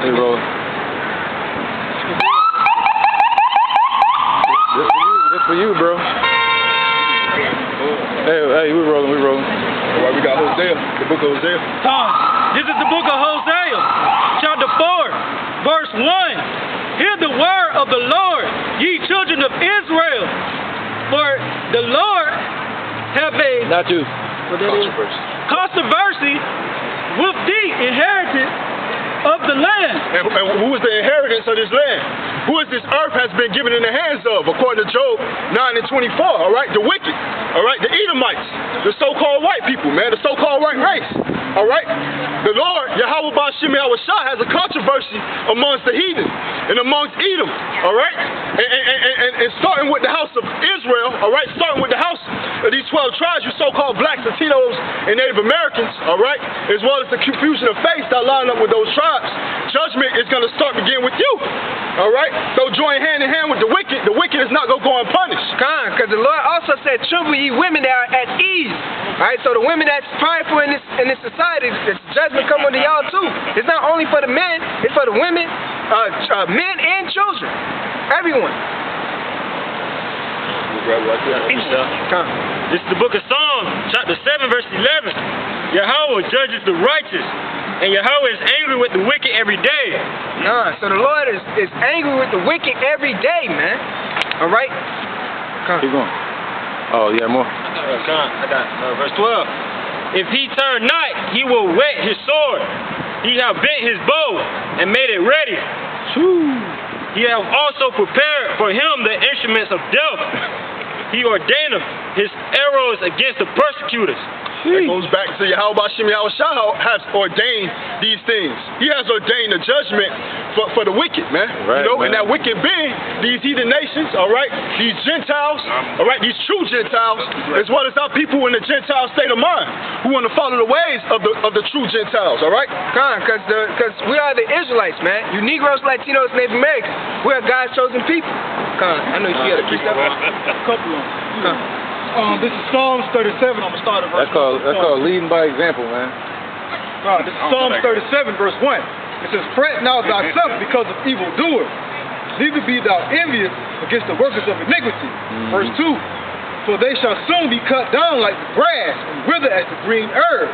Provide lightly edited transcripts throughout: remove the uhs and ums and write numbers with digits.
Hey, bro. This for you, bro. Hey, we rolling. All right, we got Hosea, the book of Hosea. This is the book of Hosea, chapter 4, verse 1. Hear the word of the Lord, ye children of Israel. For the Lord have a Not you. controversy with the inheritance of the land. And who is the inheritance of this land? Who is this earth has been given in the hands of, according to Job 9 and 24, all right? The wicked, all right? The Edomites, the so-called white people, man, the so-called white race, all right? The Lord, Yahweh Ba'Shem Yahushua, has a controversy amongst the heathen and amongst Edom, all right? And starting with the house of Israel, all right? Starting with the house of these 12 tribes, you so-called blacks, Latinos, and Native Americans, all right? As well as the confusion of faith that line up with those tribes. Judgment is going to begin with you, all right? So join hand in hand with the wicked. The wicked is not going to go unpunished. Because the Lord also said, tremble ye women that are at ease. All right, so the women that's prideful in this society, the judgment come on to y'all too. It's not only for the men, it's for the women, men and children, everyone. This is the book of Psalms, chapter 7, verse 11. Yahweh judges the righteous, and Yahweh is angry with the wicked every day. So the Lord is angry with the wicked every day, man. All right? Keep going. Oh, yeah, more. I got verse 12. If he turn not, he will whet his sword. He have bent his bow and made it ready. He have also prepared for him the instruments of death. He ordained his arrows against the persecutors. That goes back to Yahweh Ba'Shem Yahushua has ordained these things. He has ordained the judgment for the wicked, man. Right, you know, man. and that wicked being these heathen nations, all right, these Gentiles, all right, these true Gentiles, as well as our people in the Gentile state of mind who want to follow the ways of the true Gentiles, all right? Because we are the Israelites, man. You Negroes, Latinos, Native Americans. We are God's chosen people. I know you got to keep that up. Couple of them. This is Psalms 37. I'm going to start at verse 1. That's called leading by example, man. This is Psalms 37, verse 1. It says, fret not thyself because of evildoers, neither be thou envious against the workers of iniquity. Verse 2. For they shall soon be cut down like the grass and wither as the green herb.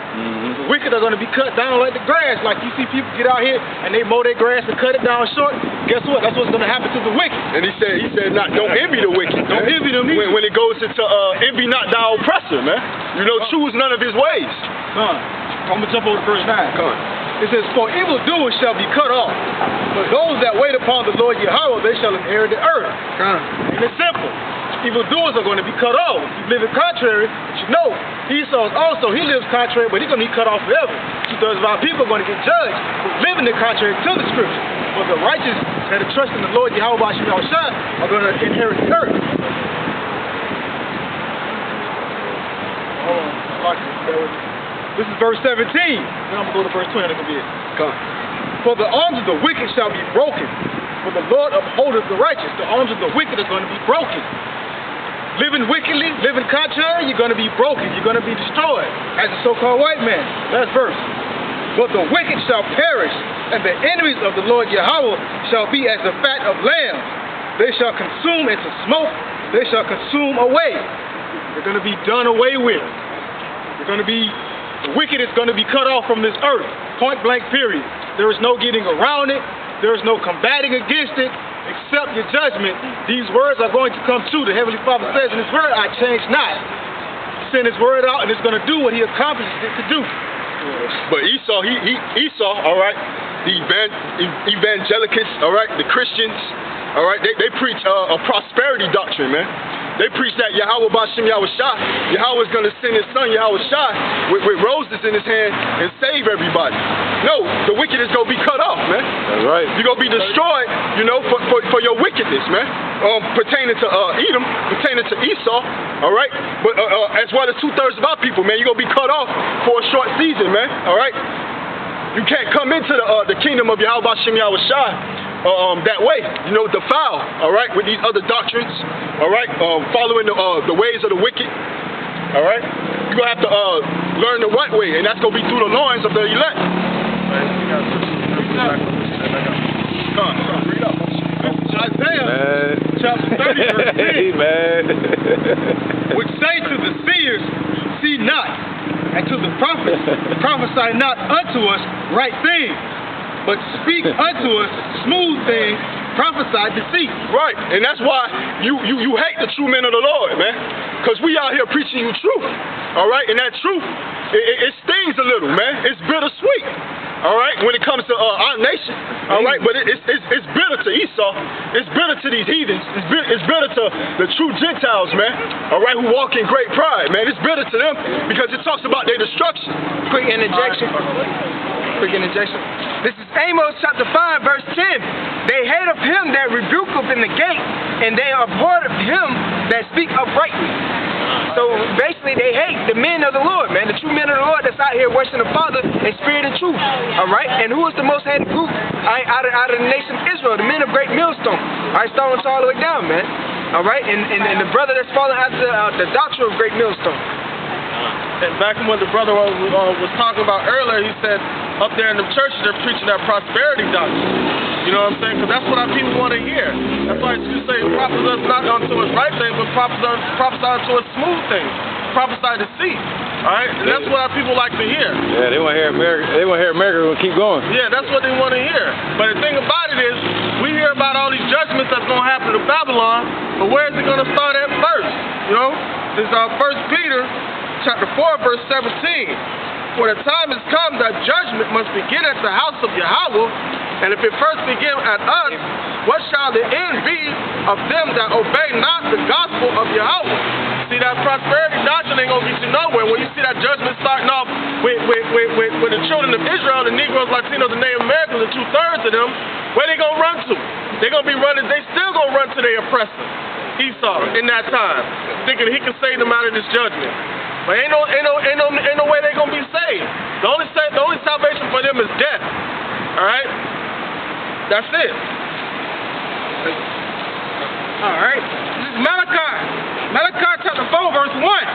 The wicked are going to be cut down like the grass. Like you see people get out here and they mow their grass and cut it down short. Guess what? That's what's going to happen to the wicked. And he said, don't envy the wicked. Don't envy them either. When it goes into envy not thy oppressor, man. You know, choose none of his ways. I'm going to jump over to verse 9. Come on. It says, for evildoers shall be cut off, but those that wait upon the Lord Yahweh, they shall inherit the earth. And it's simple. Evildoers are going to be cut off. If you live in contrary, but you know, Esau also, he lives contrary, but he's going to be cut off forever. 2/3 of our people are going to get judged for living in contrary to the scripture. But the righteous that are trusting the Lord Yahweh Ba'Shem Yahushua are going to inherit the earth. This is verse 17. Then I'm going to go to verse 20. That's going to be it. Come. For the arms of the wicked shall be broken, for the Lord upholdeth the righteous. The arms of the wicked are going to be broken. Living wickedly, living contrary, you're going to be broken. You're going to be destroyed as a so-called white man. Last verse. But the wicked shall perish, and the enemies of the Lord Yahweh shall be as the fat of lambs. They shall consume into smoke. They shall consume away. They're going to be done away with. The wicked is going to be cut off from this earth. Point blank period. There is no getting around it. There is no combating against it. Accept your judgment. These words are going to come true. The Heavenly Father says in His Word, I change not. Send His Word out and it's going to do what He accomplishes it to do. But Esau, Esau, all right, the evangelicals, all right, the Christians, all right, they preach a prosperity doctrine, man. They preach that Yahweh Ba'Shem Yahushua, Yahweh is going to send his son Yahushua with roses in his hand and save everybody. No, the wicked is going to be cut off, man. That's right. You're going to be destroyed, you know, for your wickedness, man. Pertaining to Edom, pertaining to Esau, all right? But as well as 2/3 of our people, man, you're going to be cut off for a short season, man, all right? You can't come into the kingdom of Yahweh Ba'Shem Yahushua that way, you know, defile, all right, with these other doctrines, all right, following the ways of the wicked, all right. You're going to have to learn the right way, and that's going to be through the loins of the elect. verse 10. Amen. Which say to the seers, see not, and to the prophets, prophesy not unto us right things, but speak unto us smooth things, prophesy deceit. Right, and that's why you hate the true men of the Lord, man. Because we out here preaching you truth, all right? And that truth, it stings a little, man. It's bittersweet, all right, when it comes to our nation, all right? But it's bitter to Esau. It's bitter to these heathens. It's bitter to the true Gentiles, man, all right, who walk in great pride, man. It's bitter to them because it talks about their destruction. Quick interjection. This is Amos chapter 5, verse 10. They hate of him that rebuketh in the gate, and they abhor of him that speak uprightly. So basically, they hate the men of the Lord, man, the true men of the Lord that's out here worshiping the Father in spirit and truth. All right, and who is the most hated group out of the nation of Israel? The men of great millstone. All right, starting all the way down, man. All right, and the brother that's falling after the doctrine of great millstone. And back when the brother was talking about earlier, he said up there in the churches they're preaching that prosperity doctrine. You know what I'm saying? Because that's what our people want to hear. That's why you say prophesy not unto us right things, but prophesy unto us smooth things. Prophesy deceit. All right? And that's what our people like to hear. Yeah, they want to hear America. They want to hear America will keep going. Yeah, that's what they want to hear. But the thing about it is, we hear about all these judgments that's going to happen to Babylon, but where is it going to start at first? You know? This is 1 Peter chapter 4, verse 17. For the time has come that judgment must begin at the house of Yahweh, and if it first begin at us, what shall the end be of them that obey not the gospel of Yahweh? See, that prosperity doctrine ain't gonna get you nowhere. When you see that judgment starting off with the children of Israel, the Negroes, Latinos, and Native Americans, and 2/3 of them, where they gonna run to? They gonna be running. They still gonna run to their oppressor, Esau, in that time, thinking he can save them out of this judgment. But ain't no way they gonna be saved. The only salvation for them is death. All right, that's it. All right, this is Malachi chapter 4, verse 1.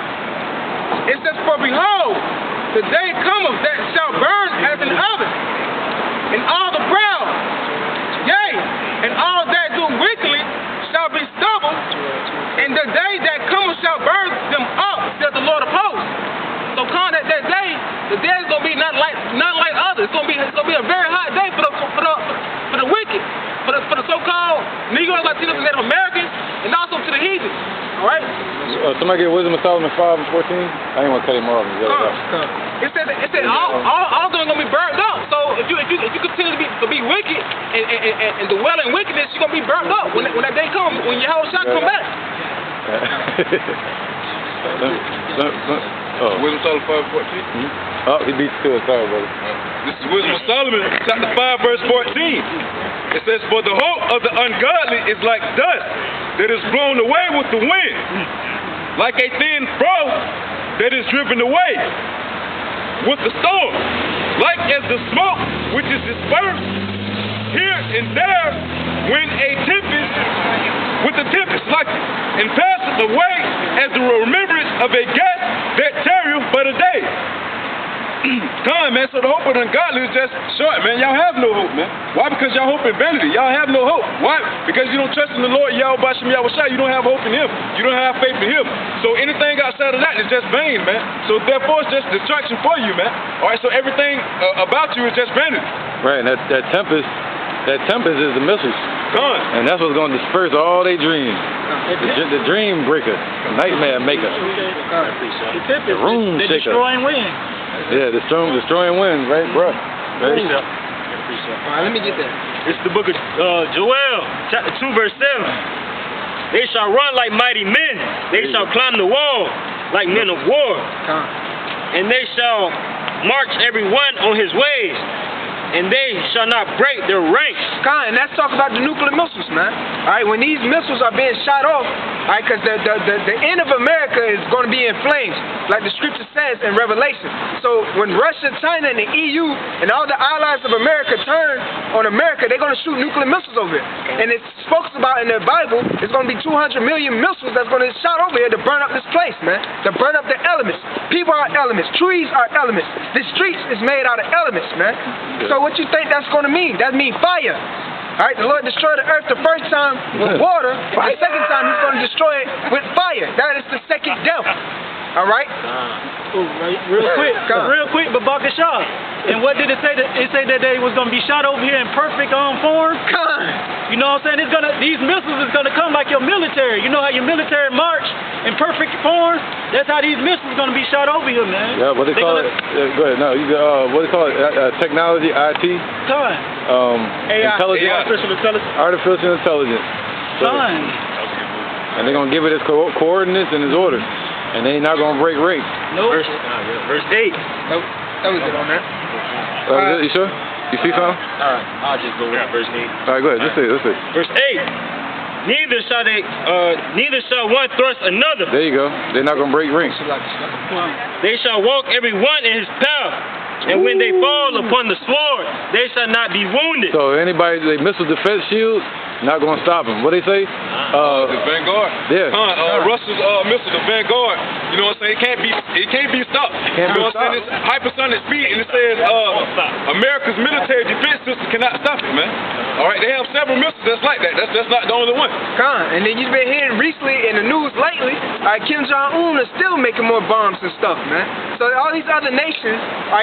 It says, for behold, the day cometh that shall burn as an oven, and all the proud, yea, and all that do wickedly shall be stubble, and the day that cometh shall burn them up, says the Lord of hosts. So come that day, the day is gonna be not like others. It's gonna be a very hot day for the wicked, for the so-called Negroes, Latinos, and Native Americans, and also to the heathens. All right. Somebody get Wisdom of Solomon 5 and 14. I ain't want to cut him off. It said all of them are gonna be burned up. So if you continue to be wicked and dwell in wickedness, you're gonna be burned up when that day comes, when Yahweh shall come back. Wisdom of Solomon 5 and 14. Oh, he beat you to it. Sorry, brother. This is Wisdom of Solomon, chapter 5, verse 14. It says, for the hope of the ungodly is like dust that is blown away with the wind, like a thin froth that is driven away with the storm, like as the smoke which is dispersed here and there when a tempest, with the tempest, like and passeth away as the remembrance of a guest that tarrieth but a day. Time, man, so the hope of the ungodly is just short, man. Y'all have no hope, man. Why? Because y'all hope in vanity. Y'all have no hope. Why? Because you don't trust in the Lord, Yahweh Bashem Yahushua. You don't have hope in him. You don't have faith in him. So anything outside of that is just vain, man. So therefore, it's just distraction for you, man. All right, so everything about you is just vanity. Right, and that tempest is the missiles. Gone. And that's what's going to disperse all their dreams. The dream breaker, nightmare maker, the room shaker. Destroying wind. Yeah, destroying winds, right, bro? Right. All right, let me get that. It's the book of Joel, chapter 2, verse 7. They shall run like mighty men. They shall climb the wall like men of war. And they shall march every one on his ways. And they shall not break their ranks. And let's talk about the nuclear missiles, man. All right, when these missiles are being shot off, all right, because the end of America is going to be in flames, like the scripture says in Revelation. So when Russia, China, and the EU and all the allies of America turn on America, they're going to shoot nuclear missiles over here. And it's spoken about in the Bible, it's going to be 200 million missiles that's going to be shot over here to burn up this place, man. To burn up the elements. People are elements. Trees are elements. The streets is made out of elements, man. So what you think that's going to mean? That means fire. All right, the Lord destroyed the earth the first time with water, but the second time he's going to destroy it with fire. That is the second death. All right? Real quick, but Bakashah. And what did it say? It said that they was going to be shot over here in perfect form. You know what I'm saying? These missiles is going to come like your military. You know how your military march in perfect form? That's how these missiles going to be shot over here, man. Yeah, what they call it? Go ahead. No, what they call it? Technology, IT. AI. Intelligence. Artificial intelligence. Artificial intelligence. So, and they're going to give it its coordinates and its orders. And they ain't not going to break rank. Nope. Verse 8. That was it on that. You sure? You see something? Alright, I'll just go with verse 8. Alright, go ahead. Let's see. Verse 8. Neither shall one thrust another. There you go. They're not going to break ranks. They shall walk every one in his path. And when they fall upon the sword, they shall not be wounded. So anybody, they missile defense shield, not going to stop them. What they say? The Vanguard. Yeah. Russell's missile, the Vanguard. You know what I'm saying? It can't be stopped. You know what I'm saying? It's hypersonic speed, and it says America's military defense system cannot stop it, man. All right, they have several missiles that's like that. That's not the only one. And then you've been hearing recently in the news lately, Kim Jong-un is still making more bombs and stuff, man. So all these other nations,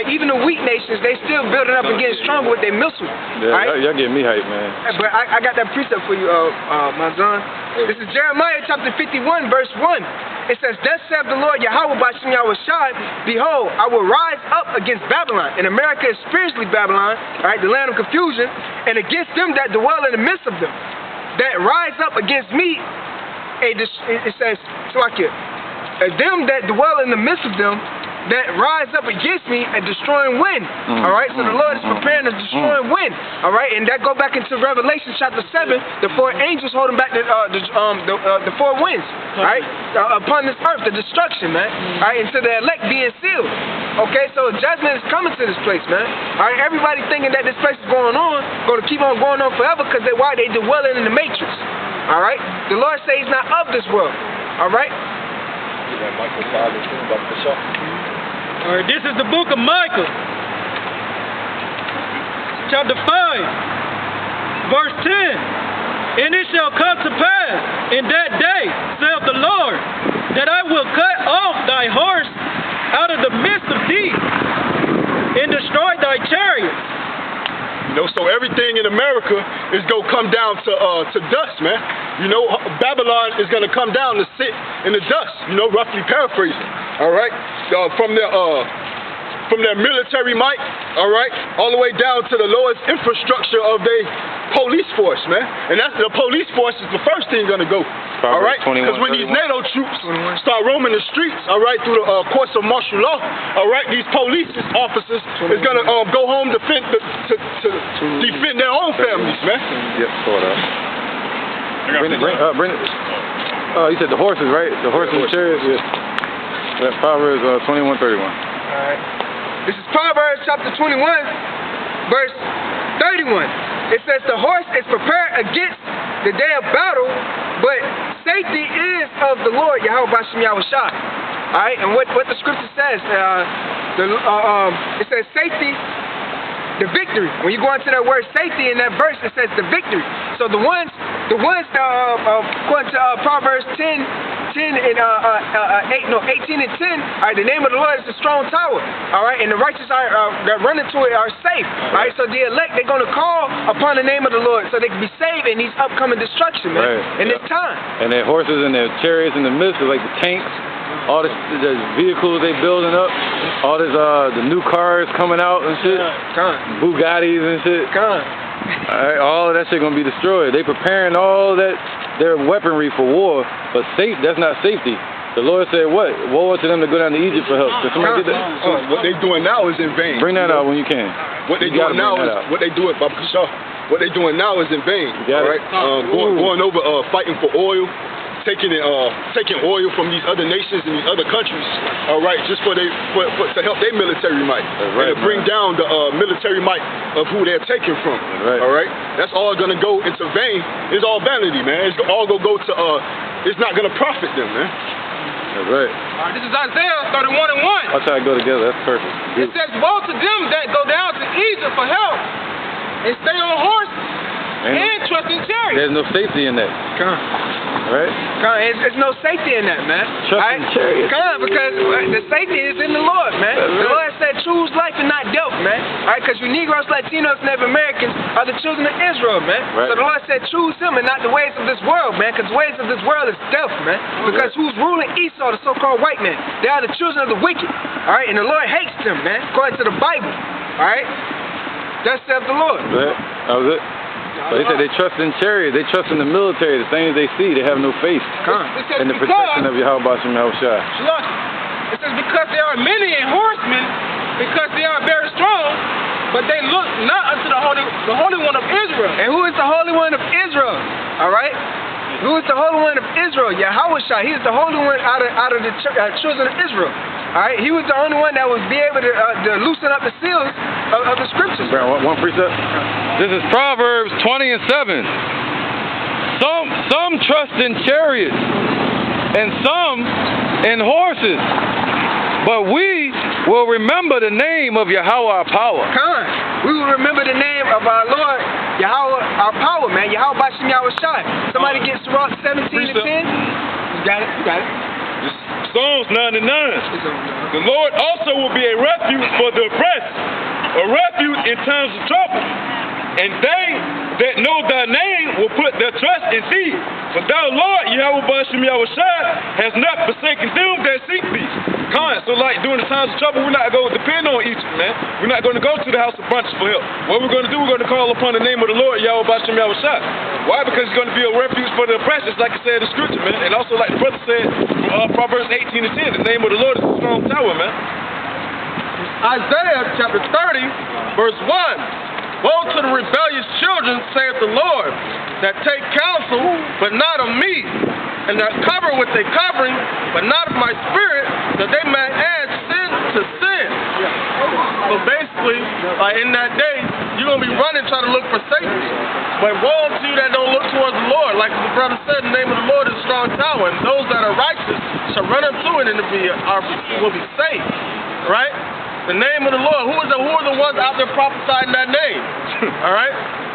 even the weak nations, they still building up and getting stronger with their missiles. Yeah, y'all getting me hyped, man. But I got that precept for you, my son. This is Jeremiah chapter 51, verse 1. It says, "Thus saith the Lord Yahweh by Shem Yahushua, behold, I will rise up against Babylon." And America is spiritually Babylon, the land of confusion, and against them that dwell in the midst of them, that rise up against me. It says, them that dwell in the midst of them, that rise up against me and destroying wind. All right, so the Lord is preparing to destroy wind. All right, and that go back into Revelation chapter 7, the 4 angels holding back the 4 winds. All right, upon this earth, the destruction, man. All right, and to the elect being sealed. Okay, so judgment is coming to this place, man. All right, everybody thinking that this place is going to keep on going on forever because they dwelling in the matrix. All right, the Lord says He's not of this world. All right. All right, this is the book of Micah, chapter 5, verse 10. "And it shall come to pass in that day, saith the Lord, that I will cut off thy horse out of the midst of thee, and destroy thy chariots." You know, so everything in America is going to come down to dust, man. You know, Babylon is going to come down to sit in the dust, you know, roughly paraphrasing, all right? From their military might, all right, all the way down to the lowest infrastructure of their police force, man. And that's the police force is the first thing going to go, all right? Because when these NATO troops start roaming the streets, all right, through the courts of martial law, all right, these police officers is going to go home to defend their own families, man. Yep, sort of. Bring it. You said the horses, right? The horses and chariots. Yeah. That Proverbs 21:31. All right. This is Proverbs chapter 21, verse 31. It says, "The horse is prepared against the day of battle, but safety is of the Lord Yahweh Bashem Yahushua." All right, and what the scripture says, it says safety, the victory. When you go into that word safety in that verse, it says the victory. So the ones according to Proverbs 18 and 10, all right, the name of the Lord is a strong tower, all right, and the righteous that run into it are safe, all right, so the elect, they're going to call upon the name of the Lord so they can be saved in these upcoming destruction, man, in this time. And their horses and their chariots in the midst of like the tanks, all the vehicles they building up, all this the new cars coming out and shit, Bugattis and shit. All of that shit gonna be destroyed. They preparing all that their weaponry for war, but that's not safety. The Lord said, "What? Woe to them to go down to Egypt for help." Can somebody get that? What they doing now is in vain. Bring that out when you can. What they doing now is what they do at Babakashah. What they doing now is in vain. All right, going over fighting for oil. Taking oil from these other nations and these other countries, all right, just to help their military might, and to bring down the military might of who they're taking from. All right, that's all gonna go into vain. It's all vanity, man. It's all gonna go to it's not gonna profit them, man. That's right. This is Isaiah 31:1. I'll try to go together. That's perfect. It says, "Woe to them that go down to Egypt for help, and stay on horses, and trust in chariots. There's no safety in that. Right? There's no safety in that, man. Trust in chariots. Because the safety is in the Lord, man. The Lord said choose life and not death, man. Alright, because you Negroes, Latinos, Native Americans are the children of Israel, man. Right. So the Lord said choose him and not the ways of this world, man. Because the ways of this world is death, man. Because who's ruling Esau, the so-called white man? They are the children of the wicked. Alright, and the Lord hates them, man, according to the Bible. Alright? Thus saith the Lord. Right. That was it. So they said they trust in chariots, they trust in the military, the things they see, they have no faith in the protection of Yahweh Bashim Yahushua. It says because there are many horsemen, because they are very strong, but they look not unto the Holy One of Israel. And who is the Holy One of Israel? Alright? Who is the Holy One of Israel? Yahushua. He is the Holy One out of the children of Israel. Alright? He was the only one that would be able to loosen up the seals of the scriptures. One precept. This is Proverbs 20 and 7. Some trust in chariots and some in horses, but we will remember the name of Yahweh our power. We will remember the name of our Lord Yahweh our power, man. Yahweh Bashim Yahushua. Somebody get Sirach 17 and 10. You got it? You got it? Psalms 99. The Lord also will be a refuge for the oppressed, a refuge in times of trouble. And they that know thy name will put their trust in thee. For thou, Lord, Yahweh Bashim Yahushua, has not forsaken them that seek thee. So like during the times of trouble, we're not going to depend on Egypt, man. We're not going to go to the house of bunches for help. What we're going to do, we're going to call upon the name of the Lord, Yahweh Bashim Yahushua. Why? Because it's going to be a refuge for the oppressed, just like it said in the scripture, man. And also like the brother said, Proverbs 18 and 10, the name of the Lord is a strong tower, man. Isaiah chapter 30, verse 1. Woe to the rebellious children, saith the Lord, that take counsel, but not of me, and that cover with a covering, but not of my spirit, that they may add sin to sin. So basically, in that day, you're going to be running trying to look for safety. But woe unto you that don't look towards the Lord. Like the brother said, the name of the Lord is a strong tower, and those that are righteous shall run unto it and will be safe. Right? The name of the Lord. Who are the ones out there prophesying that name? All right?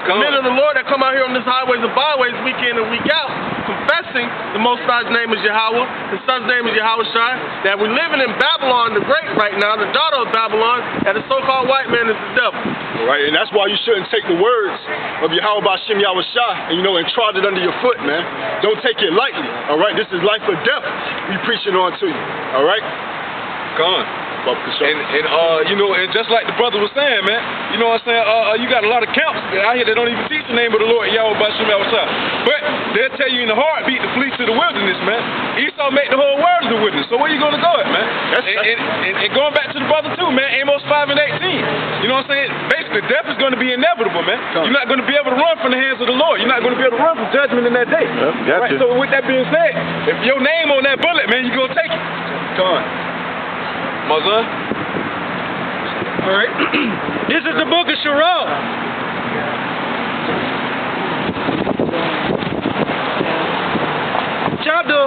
The men of the Lord that come out here on these highways and byways week in and week out, confessing the Most High's name is Yahweh, His Son's name is Yahushua, that we're living in Babylon the Great right now, the daughter of Babylon, and the so-called white man is the devil. Right, and that's why you shouldn't take the words of Yahweh Bashim Yahushua and trod it under your foot, man. Don't take it lightly, all right? This is life or death we preaching on to you, all right? And just like the brother was saying, man, you know what I'm saying? You got a lot of camps out here that don't even teach the name of the Lord, Yahweh Bashim Yahushua. But they'll tell you in the heartbeat to flee to the wilderness, man. Esau made the whole world the wilderness. So where you going to go at, man? And going back to the brother too, man, Amos 5 and 18. You know what I'm saying? Basically, death is going to be inevitable, man. You're not going to be able to run from the hands of the Lord. You're not going to be able to run from judgment in that day. Right? So with that being said, if your name on that bullet, man, you're going to take it. Mother. All right. This is the book of Sirach. Chapter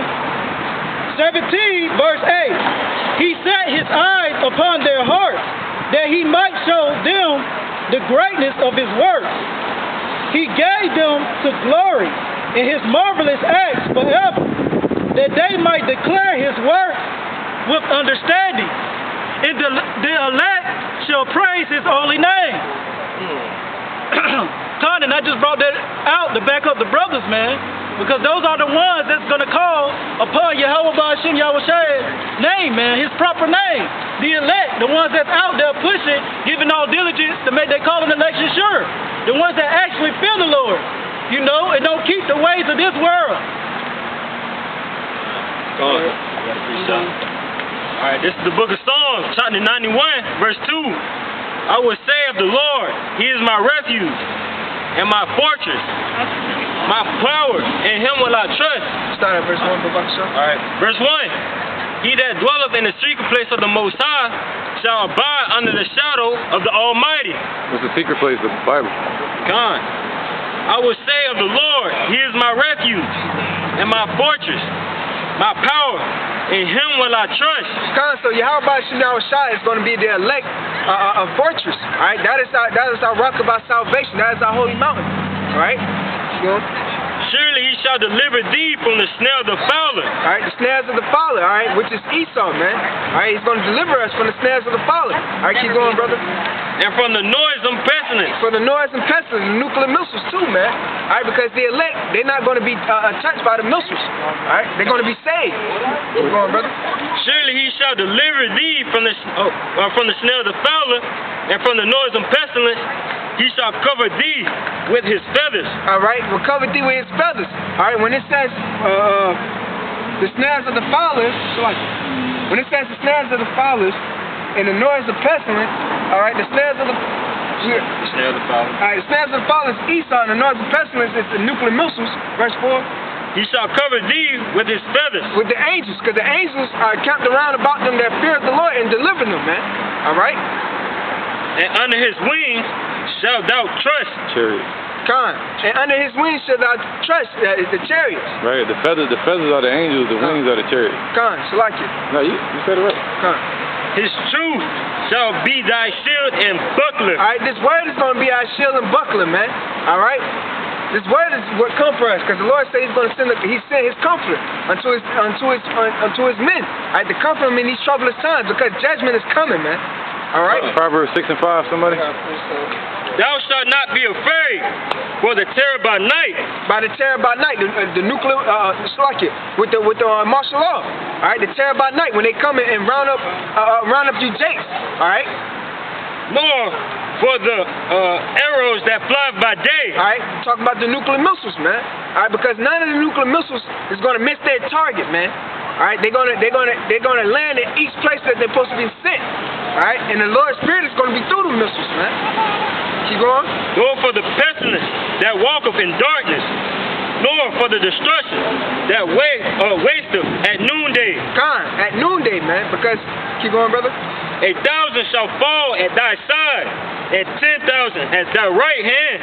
17, verse 8. He set his eyes upon their hearts, that he might show them the greatness of his works. He gave them to glory in his marvelous acts forever, that they might declare his works with understanding, and the elect shall praise his holy name. Condon, I just brought that out to back up the brothers, man, because those are the ones that's going to call upon Yahweh Bashim Yahushua's name, man, his proper name. The elect, the ones that's out there pushing, giving all diligence to make their calling election sure. The ones that actually fear the Lord, and don't keep the ways of this world. Alright, this is the book of Psalms, chapter 91, verse 2. I will say of the Lord, He is my refuge and my fortress, my power, in Him will I trust. Start at verse 1, Alright, verse 1. He that dwelleth in the secret place of the Most High shall abide under the shadow of the Almighty. What's the secret place of the Bible? I will say of the Lord, He is my refuge and my fortress, my power, in Him will I trust. So Yahweh Bashim Yahushua is going to be the elect fortress. All right, that is our rock of our salvation. That is our holy mountain. All right. Surely he shall deliver thee from the snare of the fowler. All right, the snares of the fowler, all right, which is Esau, man. All right, he's going to deliver us from the snares of the fowler. All right, keep going, brother. And from the noisome pestilence. For the noise and pestilence, the nuclear missiles too, man. All right, because the elect, they're not going to be touched by the missiles. All right, they're going to be saved. Keep going, brother. Surely he shall deliver thee from the snare of the fowler, and from the noisome pestilence. He shall cover thee with his feathers. All right, will cover thee with his feathers. All right, when it says the snares of the fowlers, when it says the snares of the fowlers and the noise of pestilence, all right, the snares of the snare of the fowler. All right, the snares of the fowlers is Esau, and the noise of pestilence is the nuclear missiles. Verse 4. He shall cover thee with his feathers. With the angels, because the angels are camped around about them that fear the Lord and deliver them, man. All right. And under his wings shalt thou trust. Chariots. And under his wings shalt thou trust the chariots. Right. The feathers are the angels. The wings are the chariots. Shalakia. No, you said it right. His truth shall be thy shield and buckler. All right. This word is going to be our shield and buckler, man. All right. This word is what comes for us, because the Lord said He's going to send His comfort unto His men. All right. To comfort them in these troublous times, because judgment is coming, man. All right. Proverbs 6 and 5, somebody. Thou shalt not be afraid for the terror by night. By the terror by night, the nuclear, with the martial law. All right, the terror by night when they come in and round up you jakes. All right. Nor for the arrows that fly by day. All right, talking about the nuclear missiles, man. All right, because none of the nuclear missiles is going to miss their target, man. All right, they're gonna land in each place that they're supposed to be sent. All right, and the Lord's Spirit is going to be through the missiles, man. Keep going. Nor for the pestilence that walketh in darkness, nor for the destruction that wasteth at noonday. At noonday, man. Because keep going, brother. 1,000 shall fall at thy side, and 10,000 at thy right hand,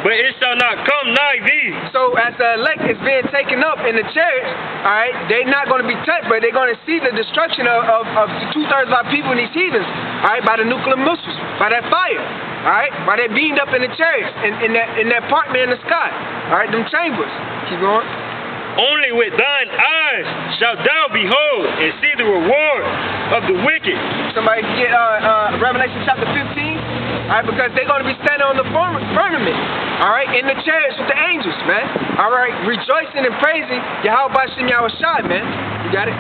but it shall not come nigh thee. So as the elect is being taken up in the chariots, all right, they're not going to be touched, but they're going to see the destruction of 2/3 of our people in these heathens, all right, by the nuclear missiles, by that fire, all right, by that beamed up in the chariots, in that apartment in the sky, all right, them chambers. Keep going. Only with thine eyes shalt thou behold and see the reward of the wicked. Somebody get Revelation chapter 15, all right, because they're going to be standing on the firmament, all right, in the chariots with the angels, man. All right, rejoicing and praising Yahweh Shem Yahushai, man. You got it?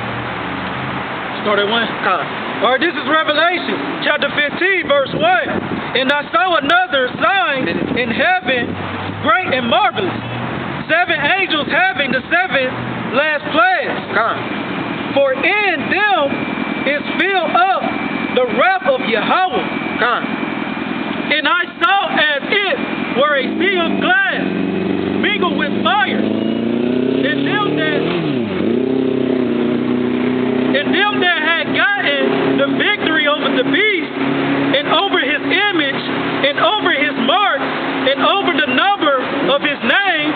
Start at 1. All right, this is Revelation chapter 15, verse 1. And I saw another sign in heaven, great and marvelous. 7 angels having the 7 last plagues. For in them is filled up the wrath of Yahweh. And I saw as it were a sea of glass mingled with fire. And them that had gotten the victory over the beast, and over his image, and over his mark, and over the number of his name,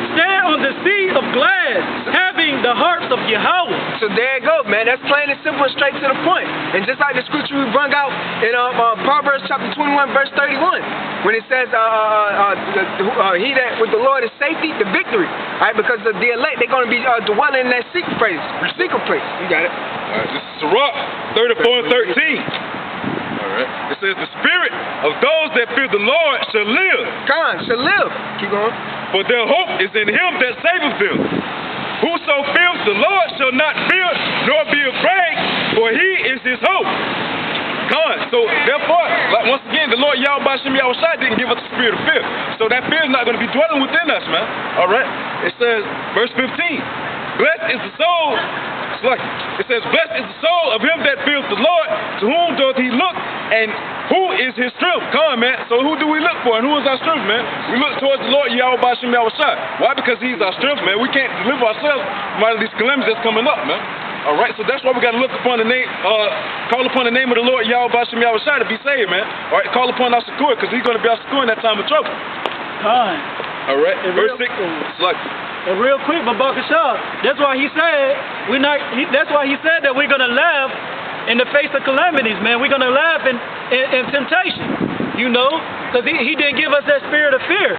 stand on the sea of glass, having the harps of Yahweh. So there it goes, man. That's plain and simple and straight to the point. And just like the scripture we brought out in Proverbs chapter 21, verse 31, when it says, he that with the Lord is safety, the victory. All right, because the elect, they're going to be dwelling in that secret place. You got it. All right, this is Sirach 34 and 13. All right. It says, the spirit of those that fear the Lord shall live. Shall live. Keep going. For their hope is in him that saveth them. Whoso fears the Lord shall not fear, nor be afraid, for he is his hope. So therefore, like once again, the Lord Yahweh Shem Yahushai didn't give us the spirit of fear. So that fear is not going to be dwelling within us, man. All right. It says, verse 15, blessed is the soul. It says, blessed is the soul of him that fears the Lord, to whom doth he look, and who is his strength? Come on, man. So who do we look for, and who is our strength, man? We look towards the Lord Yahweh Shem Yahushai. Why? Because he's our strength, man. We can't deliver ourselves from all of these calamities that's coming up, man. All right, so that's why we got to look upon the name, call upon the name of the Lord Yahweh Shem Yahushai to be saved, man. All right, call upon our succor, because he's going to be our succor in that time of trouble. All right, verse 6. And real quick, Babakashah, that's why he said that's why he said that we're gonna laugh in the face of calamities, man. We're gonna laugh in temptation, you know, because he didn't give us that spirit of fear.